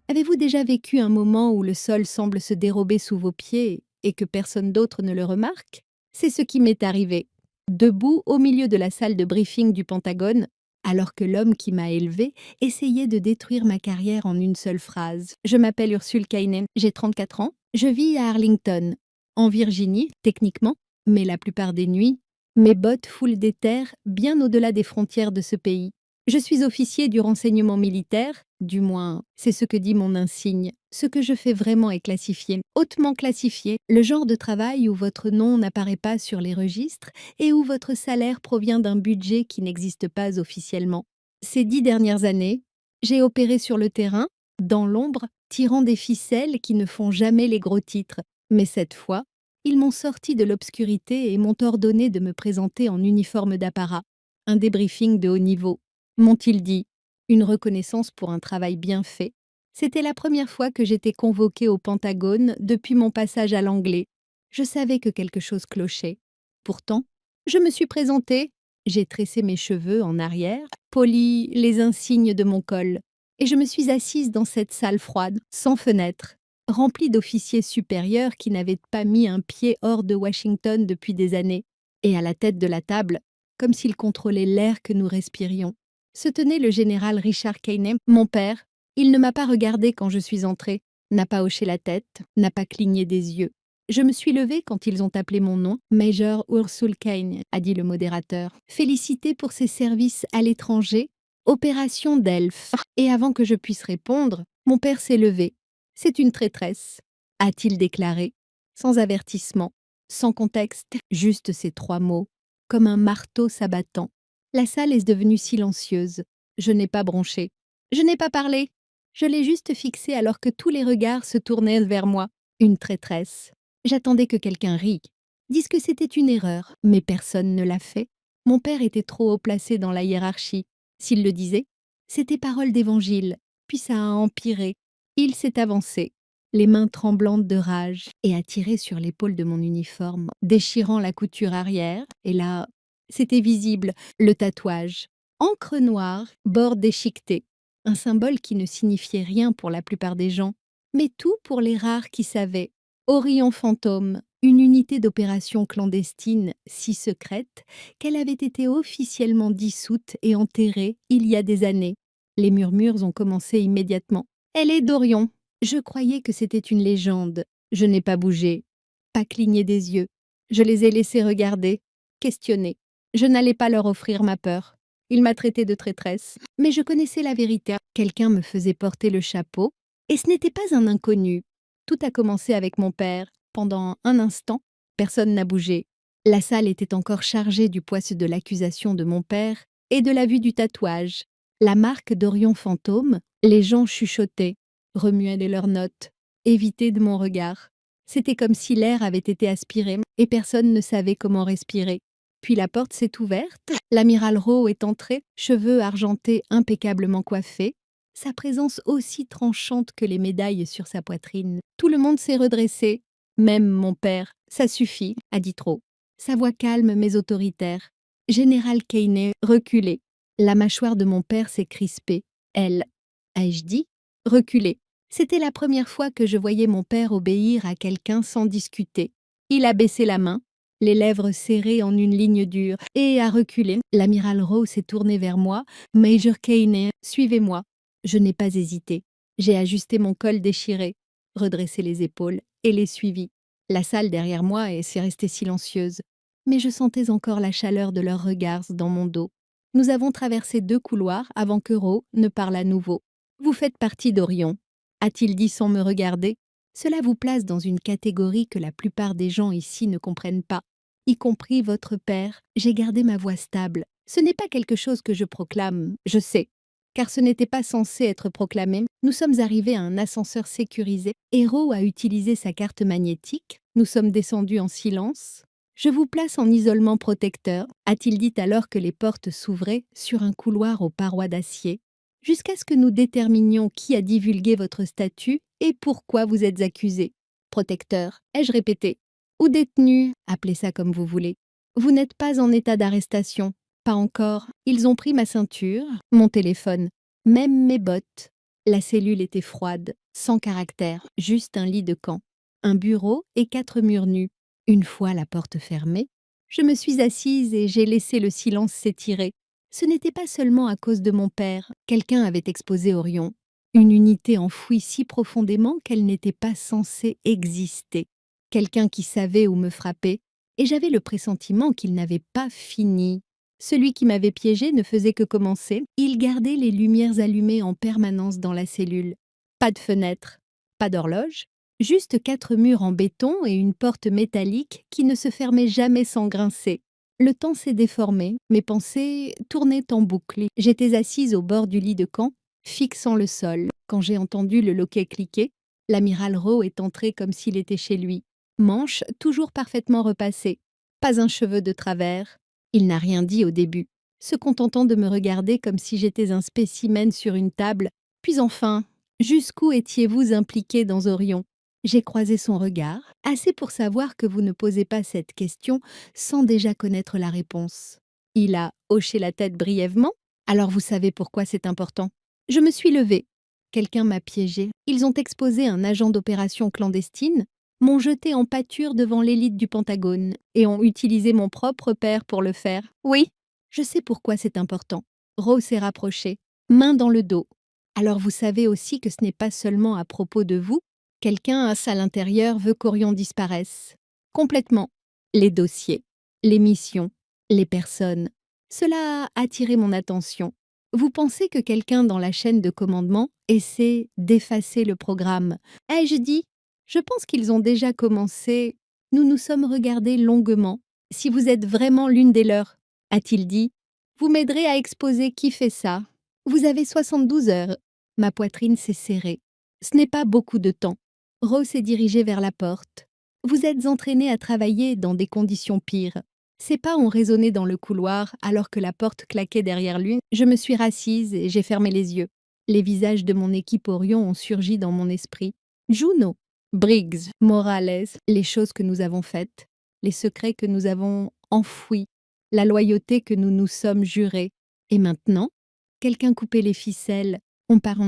Avez-vous déjà vécu un moment où le sol semble se dérober sous vos pieds et que personne d'autre ne le remarque? C'est ce qui m'est arrivé. Debout au milieu de la salle de briefing du Pentagone, alors que l'homme qui m'a élevé essayait de détruire ma carrière en une seule phrase. Je m'appelle Ursule Kainen, j'ai 34 ans, je vis à Arlington, en Virginie, techniquement, mais la plupart des nuits, mes bottes foulent des terres bien au-delà des frontières de ce pays. Je suis officier du renseignement militaire, du moins, c'est ce que dit mon insigne. Ce que je fais vraiment est classifié, hautement classifié, le genre de travail où votre nom n'apparaît pas sur les registres et où votre salaire provient d'un budget qui n'existe pas officiellement. Ces 10 dernières années, j'ai opéré sur le terrain, dans l'ombre, tirant des ficelles qui ne font jamais les gros titres. Mais cette fois, ils m'ont sorti de l'obscurité et m'ont ordonné de me présenter en uniforme d'apparat. Un débriefing de haut niveau. M'ont-ils dit, une reconnaissance pour un travail bien fait. C'était la première fois que j'étais convoquée au Pentagone depuis mon passage à l'anglais. Je savais que quelque chose clochait. Pourtant, je me suis présentée, j'ai tressé mes cheveux en arrière, poli les insignes de mon col, et je me suis assise dans cette salle froide, sans fenêtre, remplie d'officiers supérieurs qui n'avaient pas mis un pied hors de Washington depuis des années, et à la tête de la table, comme s'ils contrôlaient l'air que nous respirions, se tenait le général Richard Keynes, mon père. Il ne m'a pas regardé quand je suis entrée, n'a pas hoché la tête, n'a pas cligné des yeux. Je me suis levée quand ils ont appelé mon nom. Major Ursule Kane, a dit le modérateur. Félicité pour ses services à l'étranger. Opération Delphes. Et avant que je puisse répondre, mon père s'est levé. C'est une traîtresse, a-t-il déclaré, sans avertissement, sans contexte, juste ces 3 mots, comme un marteau s'abattant. La salle est devenue silencieuse. Je n'ai pas bronché. Je n'ai pas parlé. Je l'ai juste fixé alors que tous les regards se tournaient vers moi. Une traîtresse. J'attendais que quelqu'un rie. Dise que c'était une erreur, mais personne ne l'a fait. Mon père était trop haut placé dans la hiérarchie. S'il le disait, c'était parole d'évangile. Puis ça a empiré. Il s'est avancé, les mains tremblantes de rage, et a tiré sur l'épaule de mon uniforme, déchirant la couture arrière, et là, c'était visible, le tatouage. Encre noire, bord déchiqueté. Un symbole qui ne signifiait rien pour la plupart des gens, mais tout pour les rares qui savaient. Orion Fantôme, une unité d'opération clandestine si secrète qu'elle avait été officiellement dissoute et enterrée il y a des années. Les murmures ont commencé immédiatement. Elle est d'Orion. Je croyais que c'était une légende. Je n'ai pas bougé, pas cligné des yeux. Je les ai laissés regarder, questionner. Je n'allais pas leur offrir ma peur. Il m'a traité de traîtresse, mais je connaissais la vérité. Quelqu'un me faisait porter le chapeau, et ce n'était pas un inconnu. Tout a commencé avec mon père. Pendant un instant, personne n'a bougé. La salle était encore chargée du poids de l'accusation de mon père et de la vue du tatouage. La marque d'Orion Fantôme, les gens chuchotaient, remuaient de leurs notes, évitaient de mon regard. C'était comme si l'air avait été aspiré et personne ne savait comment respirer. Puis la porte s'est ouverte, l'amiral Rowe est entré, cheveux argentés impeccablement coiffés, sa présence aussi tranchante que les médailles sur sa poitrine. Tout le monde s'est redressé, même mon père. Ça suffit, a dit trop. Sa voix calme mais autoritaire. Général Keynes reculé. La mâchoire de mon père s'est crispée. Elle, ai-je dit, reculé. C'était la première fois que je voyais mon père obéir à quelqu'un sans discuter. Il a baissé la main, les lèvres serrées en une ligne dure, et a reculé. L'amiral Rowe s'est tourné vers moi. Major Keynes, suivez-moi. Je n'ai pas hésité. J'ai ajusté mon col déchiré, redressé les épaules et les suivis. La salle derrière moi s'est restée silencieuse, mais je sentais encore la chaleur de leurs regards dans mon dos. Nous avons traversé 2 couloirs avant que Rowe ne parle à nouveau. Vous faites partie d'Orion, a-t-il dit sans me regarder. Cela vous place dans une catégorie que la plupart des gens ici ne comprennent pas, y compris votre père. J'ai gardé ma voix stable. Ce n'est pas quelque chose que je proclame, je sais. Car ce n'était pas censé être proclamé. Nous sommes arrivés à un ascenseur sécurisé. Rowe a utilisé sa carte magnétique. Nous sommes descendus en silence. Je vous place en isolement protecteur, a-t-il dit alors que les portes s'ouvraient sur un couloir aux parois d'acier, jusqu'à ce que nous déterminions qui a divulgué votre statut et pourquoi vous êtes accusé. Protecteur, ai-je répété. Ou détenu, appelez ça comme vous voulez. Vous n'êtes pas en état d'arrestation. Pas encore. Ils ont pris ma ceinture, mon téléphone, même mes bottes. La cellule était froide, sans caractère, juste un lit de camp, un bureau et 4 murs nus. Une fois la porte fermée, je me suis assise et j'ai laissé le silence s'étirer. Ce n'était pas seulement à cause de mon père. Quelqu'un avait exposé Orion. Une unité enfouie si profondément qu'elle n'était pas censée exister. Quelqu'un qui savait où me frapper, et j'avais le pressentiment qu'il n'avait pas fini. Celui qui m'avait piégé ne faisait que commencer. Il gardait les lumières allumées en permanence dans la cellule. Pas de fenêtre, pas d'horloge, juste 4 murs en béton et une porte métallique qui ne se fermait jamais sans grincer. Le temps s'est déformé, mes pensées tournaient en boucle. J'étais assise au bord du lit de camp, fixant le sol. Quand j'ai entendu le loquet cliquer, l'amiral Rowe est entré comme s'il était chez lui. Manche toujours parfaitement repassée, pas un cheveu de travers. Il n'a rien dit au début, se contentant de me regarder comme si j'étais un spécimen sur une table. Puis enfin, jusqu'où étiez-vous impliqué dans Orion? J'ai croisé son regard, assez pour savoir que vous ne posez pas cette question sans déjà connaître la réponse. Il a hoché la tête brièvement. Alors vous savez pourquoi c'est important. Je me suis levée. Quelqu'un m'a piégée. Ils ont exposé un agent d'opération clandestine, m'ont jeté en pâture devant l'élite du Pentagone et ont utilisé mon propre père pour le faire. Oui, je sais pourquoi c'est important. Rose s'est rapproché, main dans le dos. Alors vous savez aussi que ce n'est pas seulement à propos de vous. Quelqu'un à l'intérieur veut qu'Orion disparaisse. Complètement. Les dossiers, les missions, les personnes. Cela a attiré mon attention. Vous pensez que quelqu'un dans la chaîne de commandement essaie d'effacer le programme? Ai-je dit? Je pense qu'ils ont déjà commencé. Nous nous sommes regardés longuement. Si vous êtes vraiment l'une des leurs, a-t-il dit, vous m'aiderez à exposer qui fait ça. Vous avez 72 heures. Ma poitrine s'est serrée. Ce n'est pas beaucoup de temps. Rose s'est dirigé vers la porte. Vous êtes entraîné à travailler dans des conditions pires. Ses pas ont résonné dans le couloir alors que la porte claquait derrière lui. Je me suis rassise et j'ai fermé les yeux. Les visages de mon équipe Orion ont surgi dans mon esprit. Juno, Briggs, Morales, les choses que nous avons faites, les secrets que nous avons enfouis, la loyauté que nous nous sommes jurés. Et maintenant, quelqu'un coupait les ficelles. On part.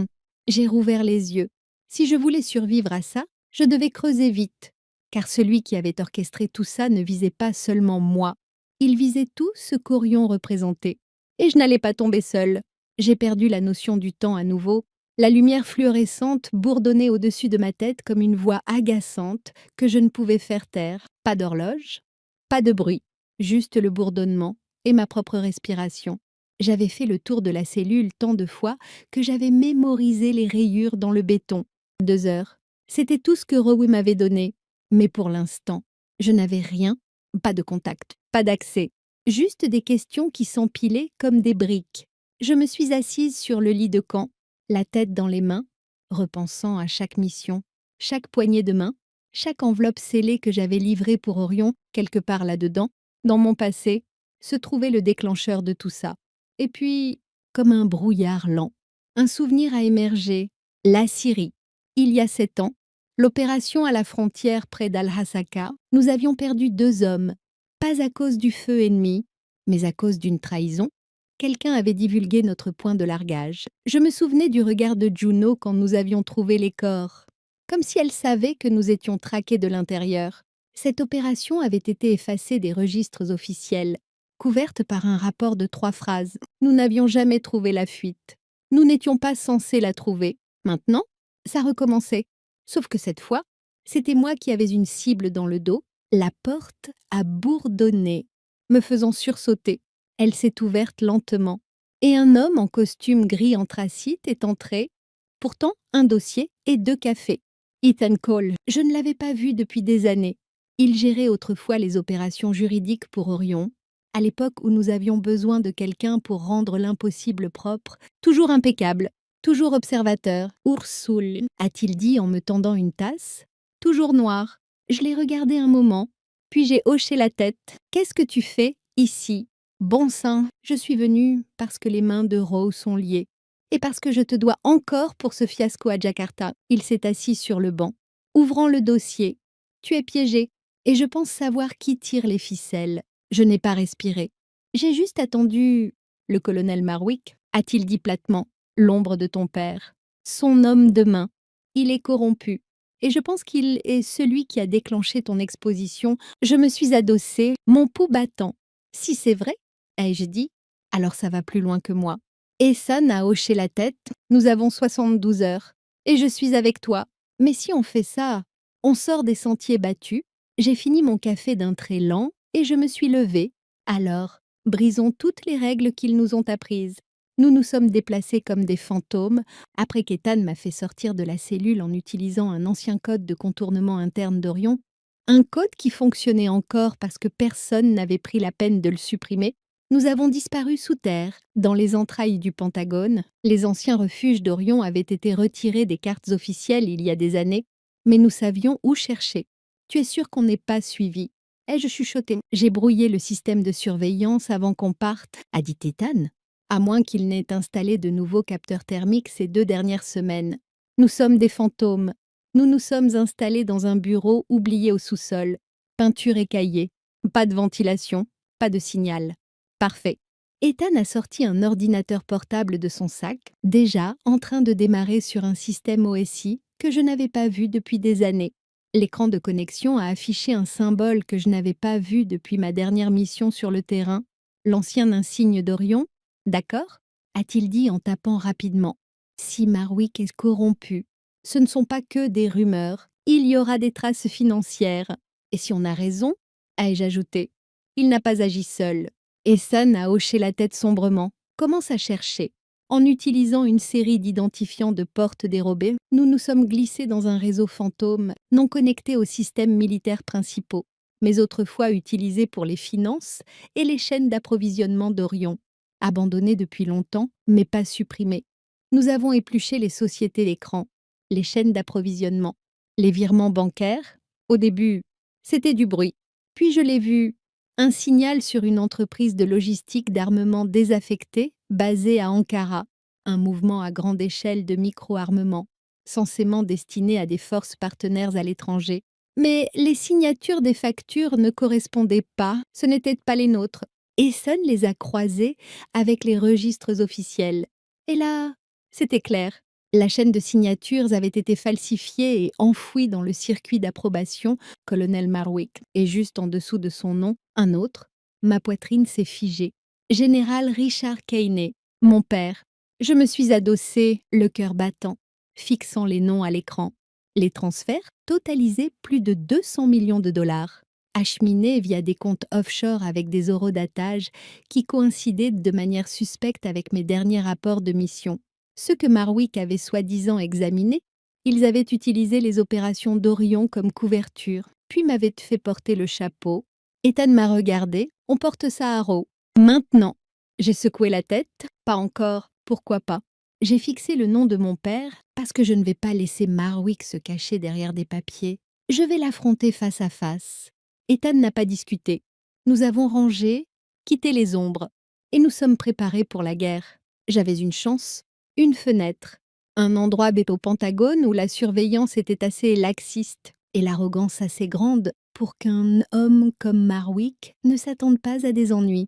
J'ai rouvert les yeux. Si je voulais survivre à ça, je devais creuser vite, car celui qui avait orchestré tout ça ne visait pas seulement moi, il visait tout ce qu'Orion représentait. Et je n'allais pas tomber seule. J'ai perdu la notion du temps à nouveau. La lumière fluorescente bourdonnait au-dessus de ma tête comme une voix agaçante que je ne pouvais faire taire. Pas d'horloge, pas de bruit, juste le bourdonnement et ma propre respiration. J'avais fait le tour de la cellule tant de fois que j'avais mémorisé les rayures dans le béton. 2 heures. C'était tout ce que Rowe m'avait donné. Mais pour l'instant, je n'avais rien, pas de contact, pas d'accès. Juste des questions qui s'empilaient comme des briques. Je me suis assise sur le lit de camp, la tête dans les mains, repensant à chaque mission, chaque poignée de main, chaque enveloppe scellée que j'avais livrée pour Orion, quelque part là-dedans, dans mon passé, se trouvait le déclencheur de tout ça. Et puis, comme un brouillard lent, un souvenir a émergé, la Syrie. Il y a 7 ans, l'opération à la frontière près d'Al-Hasaka, nous avions perdu 2 hommes, pas à cause du feu ennemi, mais à cause d'une trahison. Quelqu'un avait divulgué notre point de largage. Je me souvenais du regard de Juno quand nous avions trouvé les corps, comme si elle savait que nous étions traqués de l'intérieur. Cette opération avait été effacée des registres officiels, couverte par un rapport de 3 phrases. Nous n'avions jamais trouvé la fuite. Nous n'étions pas censés la trouver. Maintenant, ça recommençait. Sauf que cette fois, c'était moi qui avais une cible dans le dos. La porte a bourdonné, me faisant sursauter. Elle s'est ouverte lentement. Et un homme en costume gris anthracite est entré. Pourtant, un dossier et 2 cafés. Ethan Cole, je ne l'avais pas vu depuis des années. Il gérait autrefois les opérations juridiques pour Orion, à l'époque où nous avions besoin de quelqu'un pour rendre l'impossible propre, toujours impeccable, toujours observateur. Ursul, a-t-il dit en me tendant une tasse. Toujours noir. Je l'ai regardé un moment, puis j'ai hoché la tête. Qu'est-ce que tu fais ici? Bon sang, je suis venue parce que les mains de Rose sont liées. Et parce que je te dois encore pour ce fiasco à Jakarta. Il s'est assis sur le banc, ouvrant le dossier. Tu es piégé, et je pense savoir qui tire les ficelles. Je n'ai pas respiré. J'ai juste attendu. Le colonel Marwick, a-t-il dit platement, l'ombre de ton père. Son homme de main. Il est corrompu. Et je pense qu'il est celui qui a déclenché ton exposition. Je me suis adossée, mon pouls battant. Si c'est vrai, ai-je dit, alors ça va plus loin que moi. Ehsan a hoché la tête. Nous avons 72 heures. Et je suis avec toi. Mais si on fait ça, on sort des sentiers battus. J'ai fini mon café d'un trait lent et je me suis levée. Alors, brisons toutes les règles qu'ils nous ont apprises. Nous nous sommes déplacés comme des fantômes, après qu'Ethan m'a fait sortir de la cellule en utilisant un ancien code de contournement interne d'Orion, un code qui fonctionnait encore parce que personne n'avait pris la peine de le supprimer. Nous avons disparu sous terre, dans les entrailles du Pentagone. Les anciens refuges d'Orion avaient été retirés des cartes officielles il y a des années, mais nous savions où chercher. Tu es sûr qu'on n'est pas suivi? Ai-je chuchoté? J'ai brouillé le système de surveillance avant qu'on parte, a dit Ethan. À moins qu'il n'ait installé de nouveaux capteurs thermiques ces 2 dernières semaines. Nous sommes des fantômes. Nous nous sommes installés dans un bureau oublié au sous-sol. Peinture écaillée. Pas de ventilation. Pas de signal. Parfait. Ethan a sorti un ordinateur portable de son sac, déjà en train de démarrer sur un système OSI que je n'avais pas vu depuis des années. L'écran de connexion a affiché un symbole que je n'avais pas vu depuis ma dernière mission sur le terrain, l'ancien insigne d'Orion. D'accord? A-t-il dit en tapant rapidement. Si Marwick est corrompu, ce ne sont pas que des rumeurs, il y aura des traces financières. Et si on a raison, ai-je ajouté, il n'a pas agi seul. Ehsan a hoché la tête sombrement, commence à chercher. En utilisant une série d'identifiants de portes dérobées, nous nous sommes glissés dans un réseau fantôme non connecté aux systèmes militaires principaux, mais autrefois utilisé pour les finances et les chaînes d'approvisionnement d'Orion. Abandonnées depuis longtemps, mais pas supprimées. Nous avons épluché les sociétés d'écran, les chaînes d'approvisionnement, les virements bancaires. Au début, c'était du bruit. Puis je l'ai vu, un signal sur une entreprise de logistique d'armement désaffectée basée à Ankara, un mouvement à grande échelle de micro-armement, censément destiné à des forces partenaires à l'étranger. Mais les signatures des factures ne correspondaient pas, ce n'étaient pas les nôtres. Essonne les a croisés avec les registres officiels. Et là, c'était clair. La chaîne de signatures avait été falsifiée et enfouie dans le circuit d'approbation, colonel Marwick. Et juste en dessous de son nom, un autre. Ma poitrine s'est figée. Général Richard Keynet, mon père. Je me suis adossée, le cœur battant, fixant les noms à l'écran. Les transferts totalisaient plus de 200 millions de dollars. Acheminés via des comptes offshore avec des horodatage qui coïncidaient de manière suspecte avec mes derniers rapports de mission. Ceux que Marwick avait soi-disant examinés, ils avaient utilisé les opérations d'Orion comme couverture, puis m'avaient fait porter le chapeau. Ethan m'a regardé, on porte ça à Rowe. Maintenant, j'ai secoué la tête, pas encore, pourquoi pas. J'ai fixé le nom de mon père parce que je ne vais pas laisser Marwick se cacher derrière des papiers. Je vais l'affronter face à face. Ethan n'a pas discuté. Nous avons rangé, quitté les ombres, et nous sommes préparés pour la guerre. J'avais une chance, une fenêtre, un endroit au Pentagone où la surveillance était assez laxiste et l'arrogance assez grande pour qu'un homme comme Marwick ne s'attende pas à des ennuis.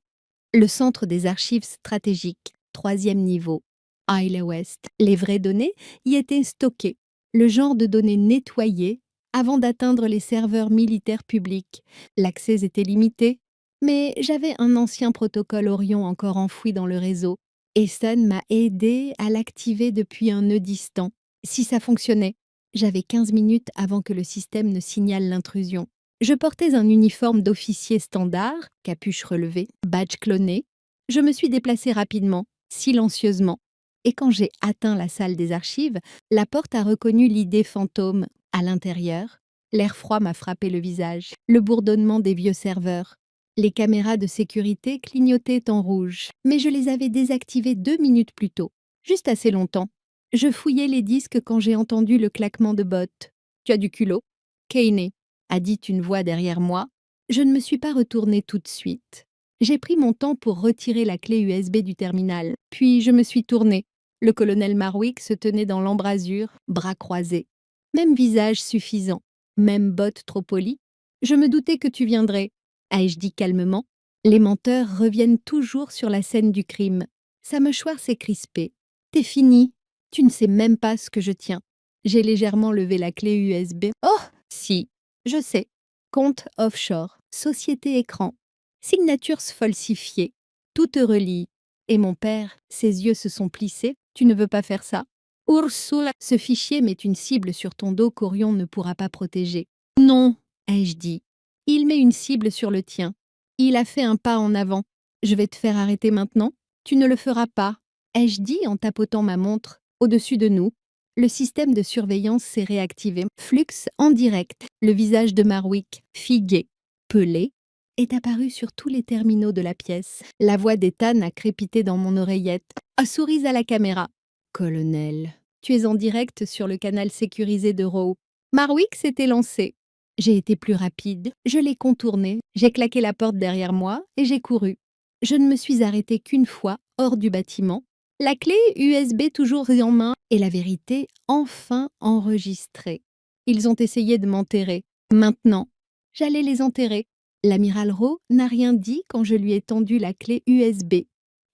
Le centre des archives stratégiques, 3e niveau, Isle West. Les vraies données y étaient stockées, le genre de données nettoyées avant d'atteindre les serveurs militaires publics. L'accès était limité, mais j'avais un ancien protocole Orion encore enfoui dans le réseau. Ehsan m'a aidé à l'activer depuis un nœud distant. Si ça fonctionnait, j'avais 15 minutes avant que le système ne signale l'intrusion. Je portais un uniforme d'officier standard, capuche relevée, badge cloné. Je me suis déplacée rapidement, silencieusement. Et quand j'ai atteint la salle des archives, la porte a reconnu l'idée fantôme. À l'intérieur, l'air froid m'a frappé le visage, le bourdonnement des vieux serveurs. Les caméras de sécurité clignotaient en rouge, mais je les avais désactivées 2 minutes plus tôt, juste assez longtemps. Je fouillais les disques quand j'ai entendu le claquement de bottes. « Tu as du culot ?» Keynet, a dit une voix derrière moi. Je ne me suis pas retournée tout de suite. J'ai pris mon temps pour retirer la clé USB du terminal, puis je me suis tournée. Le colonel Marwick se tenait dans l'embrasure, bras croisés. Même visage suffisant, même bottes trop polies. « Je me doutais que tu viendrais », ai-je dit calmement. Les menteurs reviennent toujours sur la scène du crime. Sa mâchoire s'est crispée. « T'es fini » Tu ne sais même pas ce que je tiens. J'ai légèrement levé la clé USB. Oh, si, je sais. Compte offshore, société écran, signatures falsifiées, tout te relie. Et mon père, ses yeux se sont plissés. Tu ne veux pas faire ça? Ursula, ce fichier met une cible sur ton dos qu'Orion ne pourra pas protéger. Non, ai-je dit. Il met une cible sur le tien. Il a fait un pas en avant. Je vais te faire arrêter maintenant. Tu ne le feras pas, ai-je dit en tapotant ma montre. Au-dessus de nous, le système de surveillance s'est réactivé. Flux en direct. Le visage de Marwick, figué, pelé, est apparu sur tous les terminaux de la pièce. La voix d'Ethan a crépité dans mon oreillette. Ah, souris à la caméra. Colonel, tu es en direct sur le canal sécurisé de Rowe. Marwick s'était lancé. J'ai été plus rapide, je l'ai contourné, j'ai claqué la porte derrière moi et j'ai couru. Je ne me suis arrêtée qu'une fois, hors du bâtiment. La clé USB toujours en main et la vérité enfin enregistrée. Ils ont essayé de m'enterrer. Maintenant, j'allais les enterrer. L'amiral Rowe n'a rien dit quand je lui ai tendu la clé USB.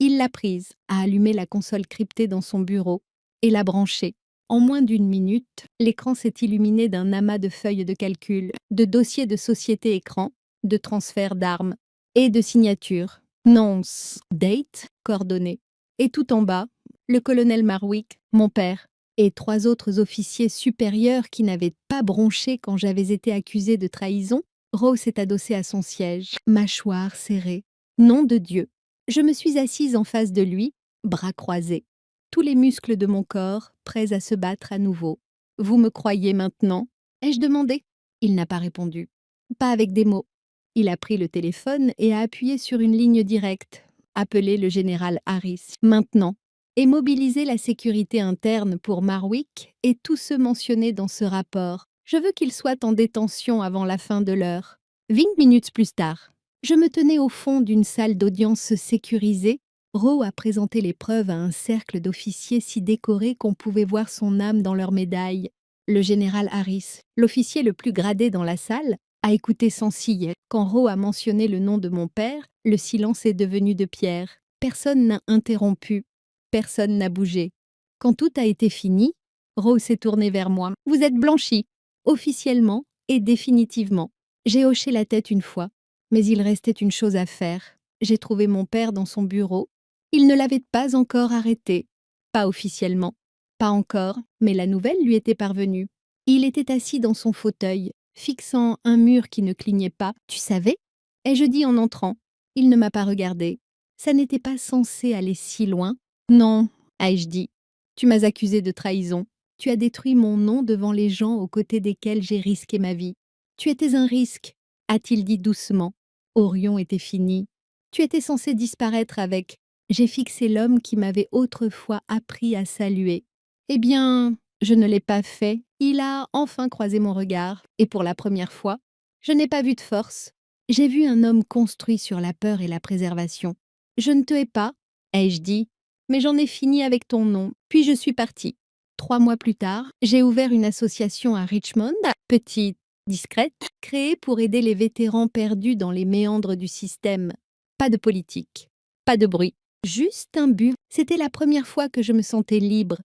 Il l'a prise, a allumé la console cryptée dans son bureau et l'a branchée. En moins d'une minute, l'écran s'est illuminé d'un amas de feuilles de calcul, de dossiers de société écran, de transferts d'armes et de signatures. Nonce, date, coordonnées. Et tout en bas, le colonel Marwick, mon père, et 3 autres officiers supérieurs qui n'avaient pas bronché quand j'avais été accusée de trahison. Rowe s'est adossé à son siège, mâchoire serrée. Nom de Dieu. Je me suis assise en face de lui, bras croisés. Tous les muscles de mon corps, prêts à se battre à nouveau. Vous me croyez maintenant? Ai-je demandé? Il n'a pas répondu. Pas avec des mots. Il a pris le téléphone et a appuyé sur une ligne directe. Appelé le général Harris, maintenant, et mobiliser la sécurité interne pour Marwick et tous ceux mentionnés dans ce rapport. Je veux qu'ils soient en détention avant la fin de l'heure. 20 minutes plus tard, je me tenais au fond d'une salle d'audience sécurisée. Rowe a présenté les preuves à un cercle d'officiers si décorés qu'on pouvait voir son âme dans leurs médailles. Le général Harris, l'officier le plus gradé dans la salle, a écouté sans ciller. Quand Rowe a mentionné le nom de mon père, le silence est devenu de pierre. Personne n'a interrompu. Personne n'a bougé. Quand tout a été fini, Rowe s'est tourné vers moi. Vous êtes blanchi, officiellement et définitivement. J'ai hoché la tête une fois, mais il restait une chose à faire. J'ai trouvé mon père dans son bureau. Il ne l'avait pas encore arrêté. Pas officiellement. Pas encore, mais la nouvelle lui était parvenue. Il était assis dans son fauteuil, fixant un mur qui ne clignait pas. Tu savais? Ai-je dit en entrant. Il ne m'a pas regardé. Ça n'était pas censé aller si loin. Non, ai-je dit. Tu m'as accusé de trahison. Tu as détruit mon nom devant les gens aux côtés desquels j'ai risqué ma vie. Tu étais un risque, a-t-il dit doucement. Orion était fini. Tu étais censé disparaître avec. J'ai fixé l'homme qui m'avait autrefois appris à saluer. Eh bien, je ne l'ai pas fait. Il a enfin croisé mon regard, et pour la première fois, je n'ai pas vu de force. J'ai vu un homme construit sur la peur et la préservation. Je ne te hais pas, ai-je dit, mais j'en ai fini avec ton nom, puis je suis partie. 3 mois plus tard, j'ai ouvert une association à Richmond, petite, discrète, créée pour aider les vétérans perdus dans les méandres du système. Pas de politique, pas de bruit, juste un but. C'était la première fois que je me sentais libre,